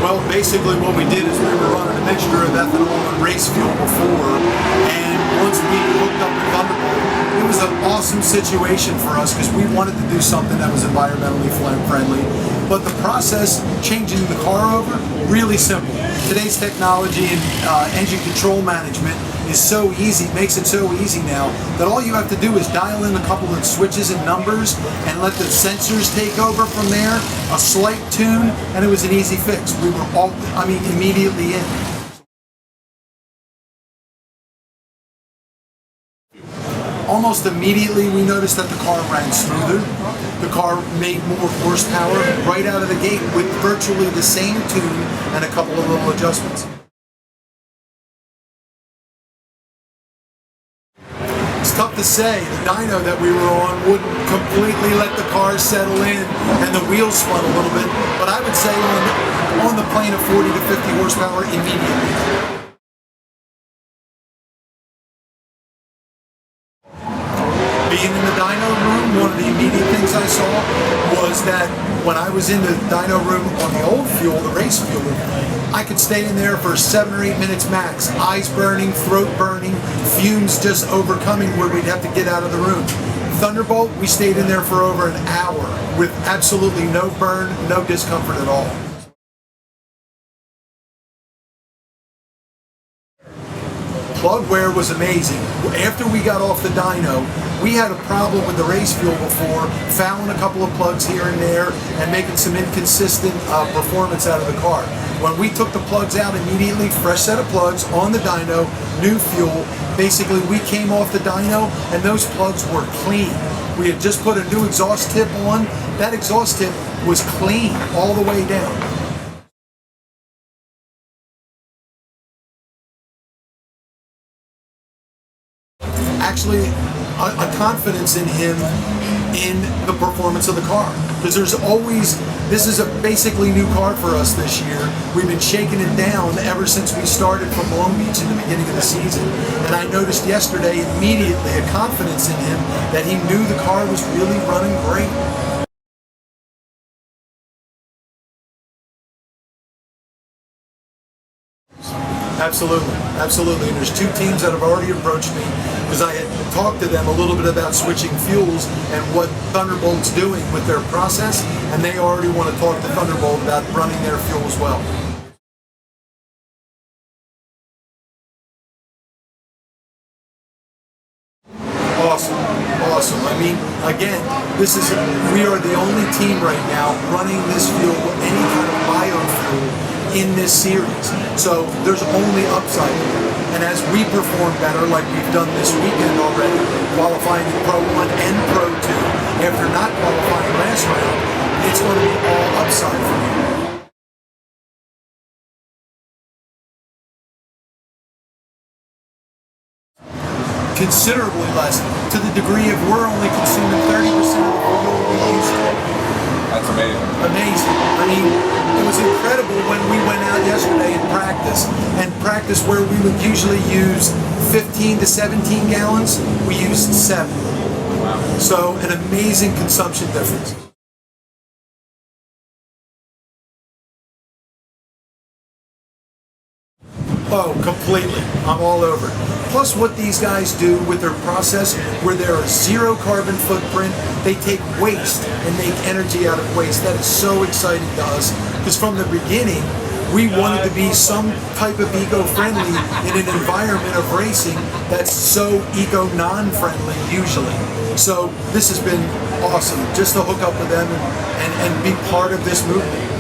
Well, basically what we did is we were running a mixture of ethanol and race fuel before, and once we hooked up with Thunderbolt, it was an awesome situation for us because we wanted to do something that was environmentally friendly. But the process, changing the car over, really simple. Today's technology and engine control management is so easy, makes it so easy now, that all you have to do is dial in a couple of switches and numbers and let the sensors take over from there, a slight tune, and it was an easy fix. We were all, immediately in. Almost immediately we noticed that the car ran smoother, the car made more horsepower right out of the gate with virtually the same tune and a couple of little adjustments. It's tough to say. The dyno that we were on wouldn't completely let the car settle in and the wheels spun a little bit, but I would say on the plane of 40 to 50 horsepower immediately. Being in the dyno room, one of the immediate things I saw was that when I was in the dyno room on the old fuel, the race fuel, I could stay in there for 7 or 8 minutes max. Eyes burning, throat burning, fumes just overcoming where we'd have to get out of the room. Thunderbolt, we stayed in there for over an hour with absolutely no burn, no discomfort at all. Plug wear was amazing. After we got off the dyno, we had a problem with the race fuel before, fouling a couple of plugs here and there and making some inconsistent performance out of the car. When we took the plugs out immediately, fresh set of plugs on the dyno, new fuel, basically we came off the dyno and those plugs were clean. We had just put a new exhaust tip on. That exhaust tip was clean all the way down. Actually a confidence in him in the performance of the car, because there's always, this is a basically new car for us this year. We've been shaking it down ever since we started from Long Beach in the beginning of the season, and I noticed yesterday immediately a confidence in him that he knew the car was really running great. Absolutely, absolutely. And there's 2 teams that have already approached me because I had talked to them a little bit about switching fuels and what Thunderbolt's doing with their process, and they already want to talk to Thunderbolt about running their fuel as well. Awesome, awesome. I mean, again, we are the only team right now running this fuel, any kind of biofuel, in this series. So there's only upside here. And as we perform better, like we've done this weekend already, qualifying in Pro 1 and Pro 2, after not qualifying last round, it's going to be all upside for you. Considerably less, to the degree of we're only consuming 30% of the fuel we used to. That's amazing. Amazing. I mean, it was incredible when we went out yesterday and practice where we would usually use 15 to 17 gallons, we used 7. Wow. So an amazing consumption difference. Oh, completely. I'm all over it. Plus what these guys do with their process, where they're a 0 carbon footprint, they take waste and make energy out of waste. That is so exciting to us, because from the beginning, we wanted to be some type of eco-friendly in an environment of racing that's so eco-non-friendly usually. So this has been awesome, just to hook up with them and be part of this movement.